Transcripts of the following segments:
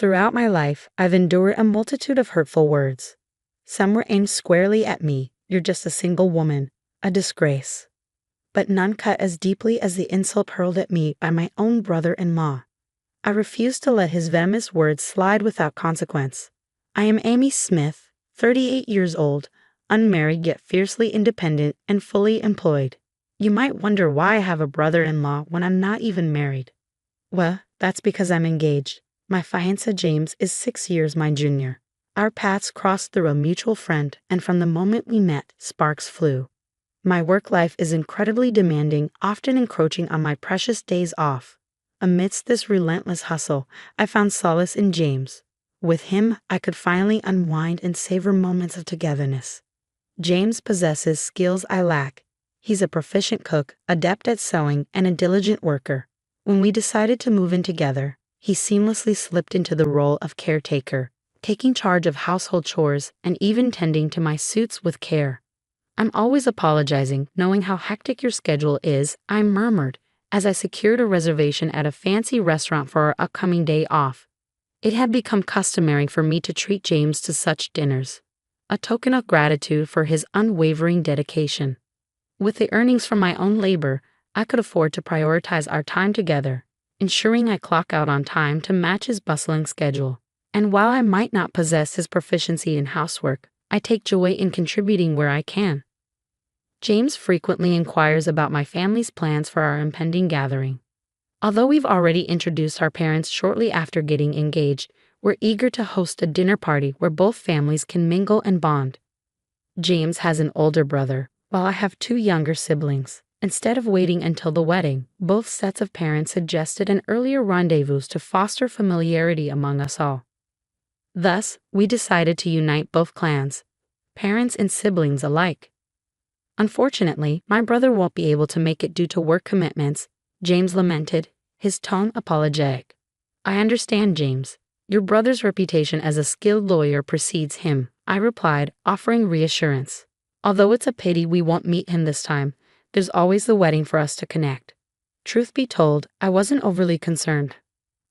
Throughout my life, I've endured a multitude of hurtful words. Some were aimed squarely at me. You're just a single woman, a disgrace. But none cut as deeply as the insult hurled at me by my own brother-in-law. I refused to let his venomous words slide without consequence. I am Amy Smith, 38 years old, unmarried yet fiercely independent and fully employed. You might wonder why I have a brother-in-law when I'm not even married. Well, that's because I'm engaged. My fiancé James is 6 years my junior. Our paths crossed through a mutual friend, and from the moment we met, sparks flew. My work life is incredibly demanding, often encroaching on my precious days off. Amidst this relentless hustle, I found solace in James. With him, I could finally unwind and savor moments of togetherness. James possesses skills I lack. He's a proficient cook, adept at sewing, and a diligent worker. When we decided to move in together, he seamlessly slipped into the role of caretaker, taking charge of household chores and even tending to my suits with care. I'm always apologizing, knowing how hectic your schedule is, I murmured, as I secured a reservation at a fancy restaurant for our upcoming day off. It had become customary for me to treat James to such dinners, a token of gratitude for his unwavering dedication. With the earnings from my own labor, I could afford to prioritize our time together, ensuring I clock out on time to match his bustling schedule. And while I might not possess his proficiency in housework, I take joy in contributing where I can. James frequently inquires about my family's plans for our impending gathering. Although we've already introduced our parents shortly after getting engaged, we're eager to host a dinner party where both families can mingle and bond. James has an older brother, while I have 2 younger siblings. Instead of waiting until the wedding, both sets of parents suggested an earlier rendezvous to foster familiarity among us all. Thus, we decided to unite both clans, parents and siblings alike. Unfortunately, my brother won't be able to make it due to work commitments, James lamented, his tone apologetic. I understand, James. Your brother's reputation as a skilled lawyer precedes him, I replied, offering reassurance. Although it's a pity we won't meet him this time, there's always the wedding for us to connect. Truth be told, I wasn't overly concerned.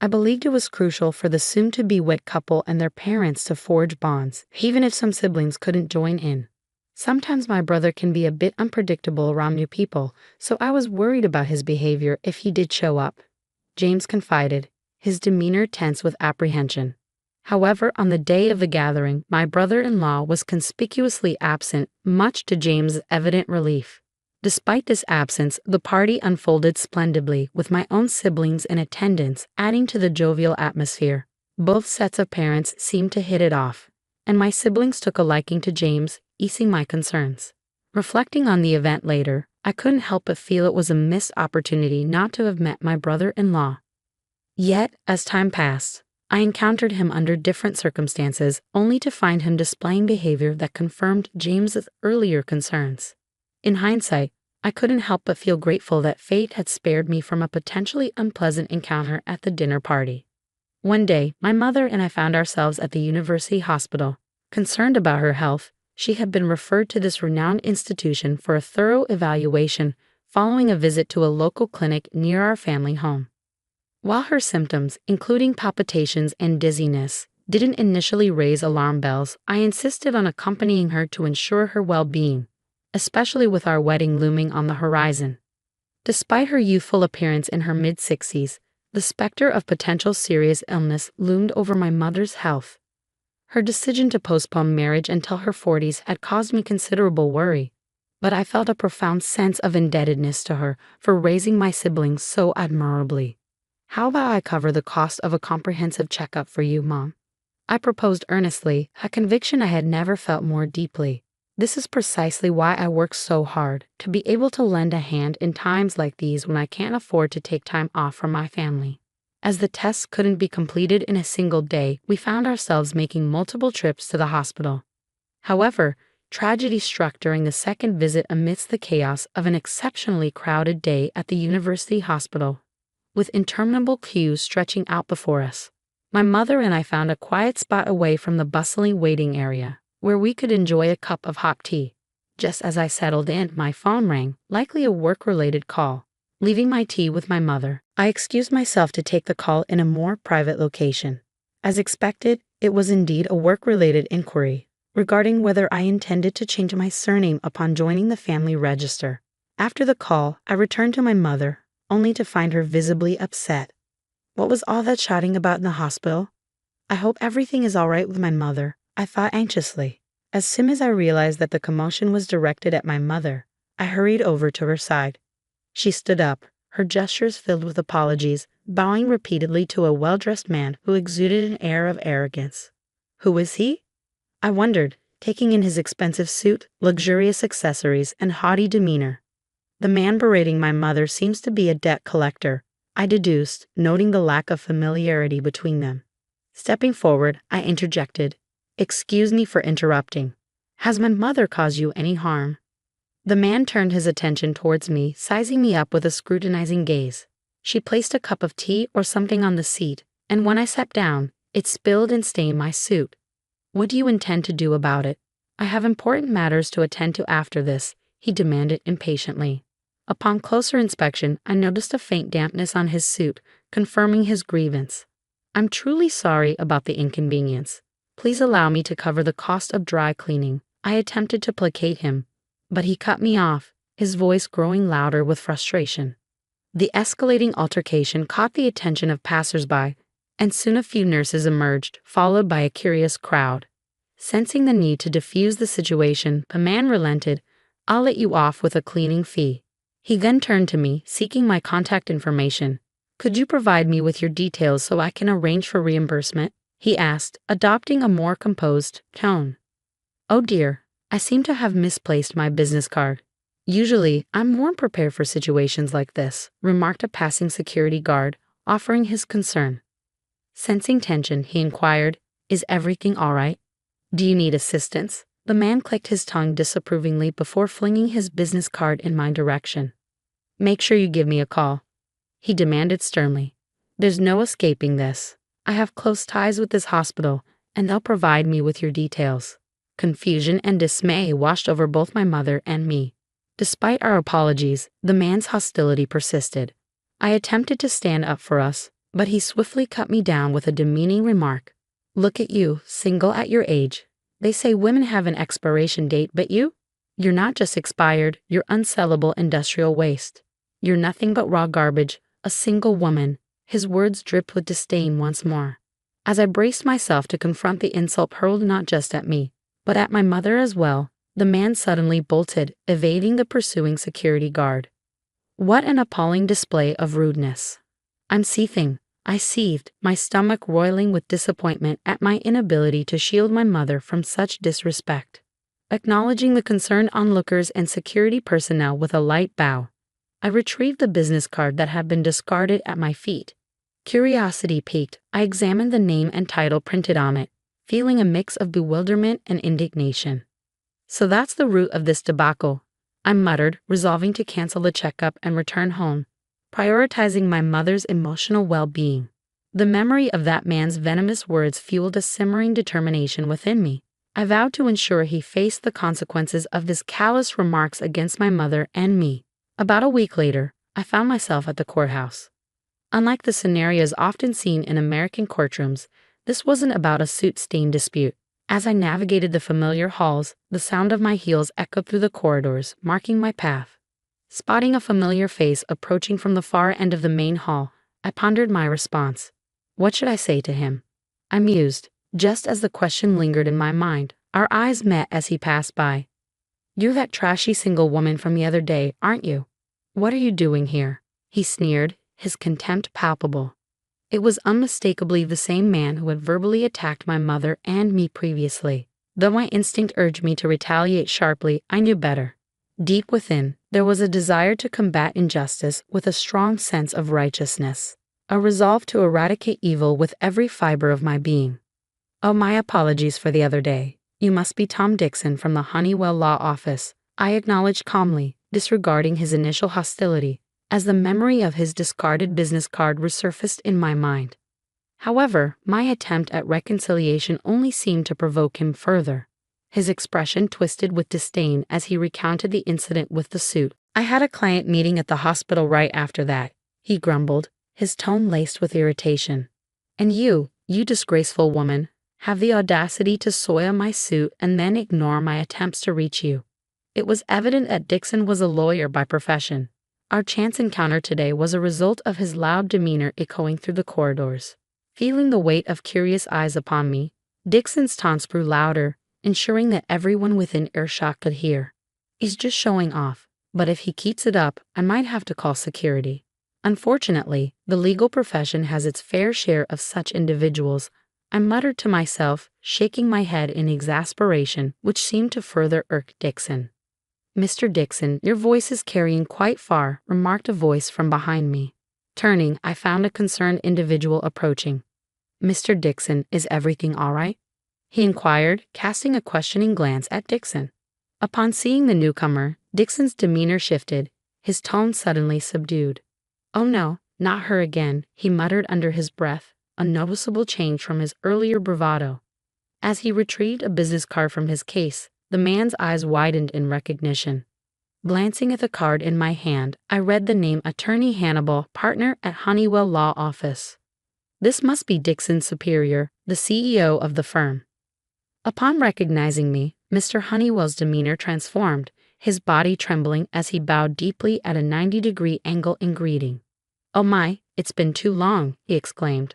I believed it was crucial for the soon-to-be wed couple and their parents to forge bonds, even if some siblings couldn't join in. Sometimes my brother can be a bit unpredictable around new people, so I was worried about his behavior if he did show up. James confided, his demeanor tense with apprehension. However, on the day of the gathering, my brother-in-law was conspicuously absent, much to James' evident relief. Despite this absence, the party unfolded splendidly, with my own siblings in attendance, adding to the jovial atmosphere. Both sets of parents seemed to hit it off, and my siblings took a liking to James, easing my concerns. Reflecting on the event later, I couldn't help but feel it was a missed opportunity not to have met my brother-in-law. Yet, as time passed, I encountered him under different circumstances, only to find him displaying behavior that confirmed James's earlier concerns. In hindsight, I couldn't help but feel grateful that fate had spared me from a potentially unpleasant encounter at the dinner party. One day, my mother and I found ourselves at the university hospital. Concerned about her health, she had been referred to this renowned institution for a thorough evaluation following a visit to a local clinic near our family home. While her symptoms, including palpitations and dizziness, didn't initially raise alarm bells, I insisted on accompanying her to ensure her well-being, especially with our wedding looming on the horizon. Despite her youthful appearance in her mid-60s, the specter of potential serious illness loomed over my mother's health. Her decision to postpone marriage until her 40s had caused me considerable worry, but I felt a profound sense of indebtedness to her for raising my siblings so admirably. How about I cover the cost of a comprehensive checkup for you, Mom? I proposed earnestly, a conviction I had never felt more deeply. This is precisely why I work so hard, to be able to lend a hand in times like these when I can't afford to take time off from my family. As the tests couldn't be completed in a single day, we found ourselves making multiple trips to the hospital. However, tragedy struck during the second visit amidst the chaos of an exceptionally crowded day at the university hospital, with interminable queues stretching out before us. My mother and I found a quiet spot away from the bustling waiting area, where we could enjoy a cup of hot tea. Just as I settled in, my phone rang, likely a work-related call. Leaving my tea with my mother, I excused myself to take the call in a more private location. As expected, it was indeed a work-related inquiry regarding whether I intended to change my surname upon joining the family register. After the call, I returned to my mother, only to find her visibly upset. What was all that shouting about in the hospital? I hope everything is all right with my mother, I thought anxiously. As soon as I realized that the commotion was directed at my mother, I hurried over to her side. She stood up, her gestures filled with apologies, bowing repeatedly to a well-dressed man who exuded an air of arrogance. Who was he? I wondered, taking in his expensive suit, luxurious accessories, and haughty demeanor. The man berating my mother seems to be a debt collector, I deduced, noting the lack of familiarity between them. Stepping forward, I interjected, "Excuse me for interrupting. Has my mother caused you any harm?" The man turned his attention towards me, sizing me up with a scrutinizing gaze. She placed a cup of tea or something on the seat, and when I sat down, it spilled and stained my suit. "What do you intend to do about it?" "I have important matters to attend to after this," he demanded impatiently. Upon closer inspection, I noticed a faint dampness on his suit, confirming his grievance. "I'm truly sorry about the inconvenience. Please allow me to cover the cost of dry cleaning." I attempted to placate him, but he cut me off, his voice growing louder with frustration. The escalating altercation caught the attention of passers-by, and soon a few nurses emerged, followed by a curious crowd. Sensing the need to defuse the situation, the man relented. "I'll let you off with a cleaning fee." He then turned to me, seeking my contact information. "Could you provide me with your details so I can arrange for reimbursement?" he asked, adopting a more composed tone. "Oh dear, I seem to have misplaced my business card. Usually, I'm more prepared for situations like this," remarked a passing security guard, offering his concern. Sensing tension, he inquired, "Is everything all right? Do you need assistance?" The man clicked his tongue disapprovingly before flinging his business card in my direction. "Make sure you give me a call," he demanded sternly. "There's no escaping this. I have close ties with this hospital, and they'll provide me with your details." Confusion and dismay washed over both my mother and me. Despite our apologies, the man's hostility persisted. I attempted to stand up for us, but he swiftly cut me down with a demeaning remark. "Look at you, single at your age. They say women have an expiration date, but you're not just expired, you're unsellable industrial waste. You're nothing but raw garbage, a single woman." His words dripped with disdain once more. As I braced myself to confront the insult hurled not just at me, but at my mother as well, the man suddenly bolted, evading the pursuing security guard. What an appalling display of rudeness. I'm seething. I seethed, my stomach roiling with disappointment at my inability to shield my mother from such disrespect. Acknowledging the concerned onlookers and security personnel with a light bow, I retrieved the business card that had been discarded at my feet. Curiosity piqued, I examined the name and title printed on it, feeling a mix of bewilderment and indignation. "So that's the root of this debacle," I muttered, resolving to cancel the checkup and return home, prioritizing my mother's emotional well-being. The memory of that man's venomous words fueled a simmering determination within me. I vowed to ensure he faced the consequences of his callous remarks against my mother and me. About a week later, I found myself at the courthouse. Unlike the scenarios often seen in American courtrooms, this wasn't about a suit-stained dispute. As I navigated the familiar halls, the sound of my heels echoed through the corridors, marking my path. Spotting a familiar face approaching from the far end of the main hall, I pondered my response. What should I say to him? I mused, just as the question lingered in my mind. Our eyes met as he passed by. "You're that trashy single woman from the other day, aren't you? What are you doing here?" He sneered, his contempt palpable. It was unmistakably the same man who had verbally attacked my mother and me previously. Though my instinct urged me to retaliate sharply, I knew better. Deep within, there was a desire to combat injustice with a strong sense of righteousness, a resolve to eradicate evil with every fiber of my being. "Oh, my apologies for the other day. You must be Tom Dixon from the Honeywell Law Office," I acknowledged calmly, disregarding his initial hostility, as the memory of his discarded business card resurfaced in my mind. However, my attempt at reconciliation only seemed to provoke him further. His expression twisted with disdain as he recounted the incident with the suit. "I had a client meeting at the hospital right after that," he grumbled, his tone laced with irritation. "And you You disgraceful woman, have the audacity to soil my suit and then ignore my attempts to reach you. It was evident that Dixon was a lawyer by profession. Our chance encounter today was a result of his loud demeanor echoing through the corridors. Feeling the weight of curious eyes upon me, Dixon's taunts grew louder, ensuring that everyone within earshot could hear. He's just showing off, but if he keeps it up, I might have to call security. Unfortunately, the legal profession has its fair share of such individuals, I muttered to myself, shaking my head in exasperation, which seemed to further irk Dixon. Mr. Dixon, your voice is carrying quite far, remarked a voice from behind me. Turning, I found a concerned individual approaching. Mr. Dixon, is everything all right? He inquired, casting a questioning glance at Dixon. Upon seeing the newcomer, Dixon's demeanor shifted, his tone suddenly subdued. Oh no, not her again, he muttered under his breath, a noticeable change from his earlier bravado. As he retrieved a business card from his case, the man's eyes widened in recognition. Glancing at the card in my hand, I read the name Attorney Hannibal, partner at Honeywell Law Office. This must be Dixon's superior, the CEO of the firm. Upon recognizing me, Mr. Honeywell's demeanor transformed, his body trembling as he bowed deeply at a 90-degree angle in greeting. Oh my, it's been too long, he exclaimed.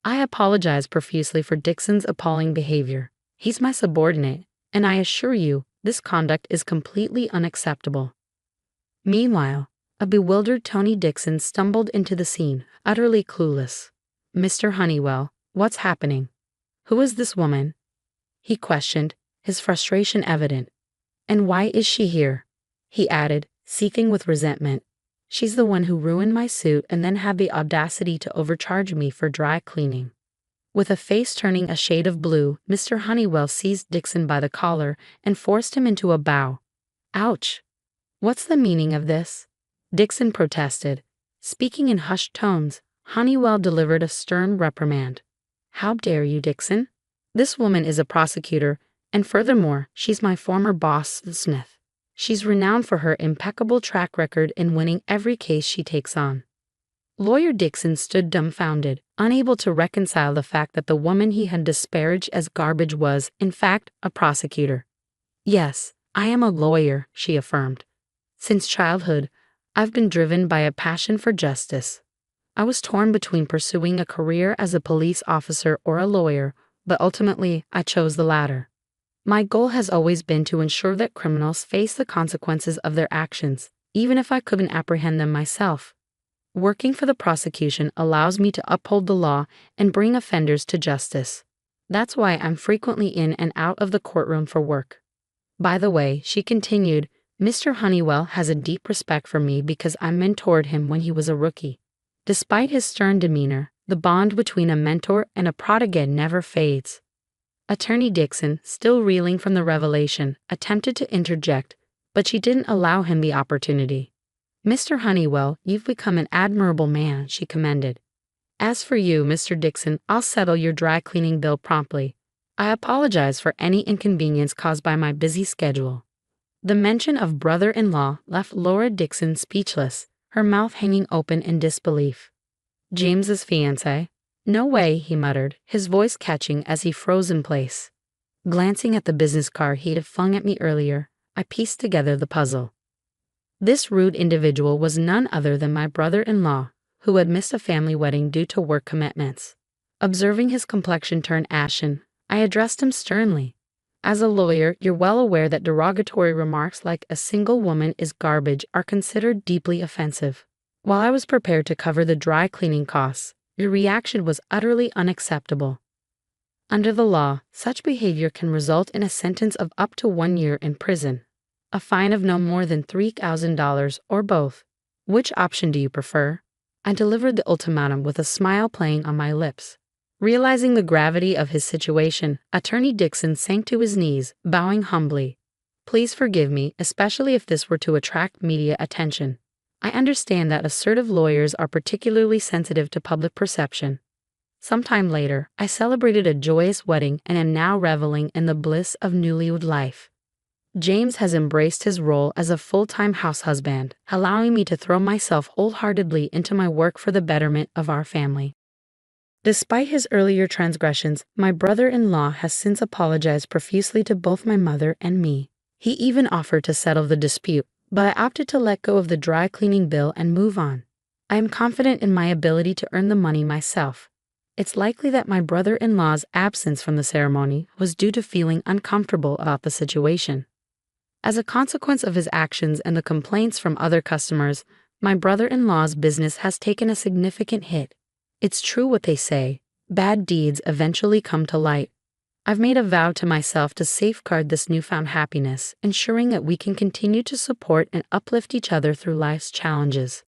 I apologize profusely for Dixon's appalling behavior. He's my subordinate, and I assure you, this conduct is completely unacceptable. Meanwhile, a bewildered Tony Dixon stumbled into the scene, utterly clueless. Mr. Honeywell, what's happening? Who is this woman? He questioned, his frustration evident. And why is she here? He added, seething with resentment. She's the one who ruined my suit and then had the audacity to overcharge me for dry cleaning. With a face turning a shade of blue, Mr. Honeywell seized Dixon by the collar and forced him into a bow. Ouch! What's the meaning of this? Dixon protested. Speaking in hushed tones, Honeywell delivered a stern reprimand. How dare you, Dixon? This woman is a prosecutor, and furthermore, she's my former boss, Smith. She's renowned for her impeccable track record in winning every case she takes on. Lawyer Dixon stood dumbfounded, unable to reconcile the fact that the woman he had disparaged as garbage was, in fact, a prosecutor. Yes, I am a lawyer, she affirmed. Since childhood, I've been driven by a passion for justice. I was torn between pursuing a career as a police officer or a lawyer, but ultimately I chose the latter. My goal has always been to ensure that criminals face the consequences of their actions, even if I couldn't apprehend them myself. Working for the prosecution allows me to uphold the law and bring offenders to justice. That's why I'm frequently in and out of the courtroom for work. By the way, she continued, Mr. Honeywell has a deep respect for me because I mentored him when he was a rookie. Despite his stern demeanor, the bond between a mentor and a protege never fades. Attorney Dixon, still reeling from the revelation, attempted to interject, but she didn't allow him the opportunity. Mr. Honeywell, you've become an admirable man, she commended. As for you, Mr. Dixon, I'll settle your dry cleaning bill promptly. I apologize for any inconvenience caused by my busy schedule. The mention of brother-in-law left Laura Dixon speechless, her mouth hanging open in disbelief. James's fiancé? No way, he muttered, his voice catching as he froze in place. Glancing at the business card he'd have flung at me earlier, I pieced together the puzzle. This rude individual was none other than my brother-in-law, who had missed a family wedding due to work commitments. Observing his complexion turn ashen, I addressed him sternly. As a lawyer, you're well aware that derogatory remarks like a single woman is garbage are considered deeply offensive. While I was prepared to cover the dry cleaning costs, your reaction was utterly unacceptable. Under the law, such behavior can result in a sentence of up to 1 year in prison, a fine of no more than $3,000 or both. Which option do you prefer? I delivered the ultimatum with a smile playing on my lips. Realizing the gravity of his situation, Attorney Dixon sank to his knees, bowing humbly. Please forgive me, especially if this were to attract media attention. I understand that assertive lawyers are particularly sensitive to public perception. Sometime later, I celebrated a joyous wedding and am now reveling in the bliss of newlywed life. James has embraced his role as a full-time house husband, allowing me to throw myself wholeheartedly into my work for the betterment of our family. Despite his earlier transgressions, my brother-in-law has since apologized profusely to both my mother and me. He even offered to settle the dispute, but I opted to let go of the dry cleaning bill and move on. I am confident in my ability to earn the money myself. It's likely that my brother-in-law's absence from the ceremony was due to feeling uncomfortable about the situation. As a consequence of his actions and the complaints from other customers, my brother-in-law's business has taken a significant hit. It's true what they say, bad deeds eventually come to light. I've made a vow to myself to safeguard this newfound happiness, ensuring that we can continue to support and uplift each other through life's challenges.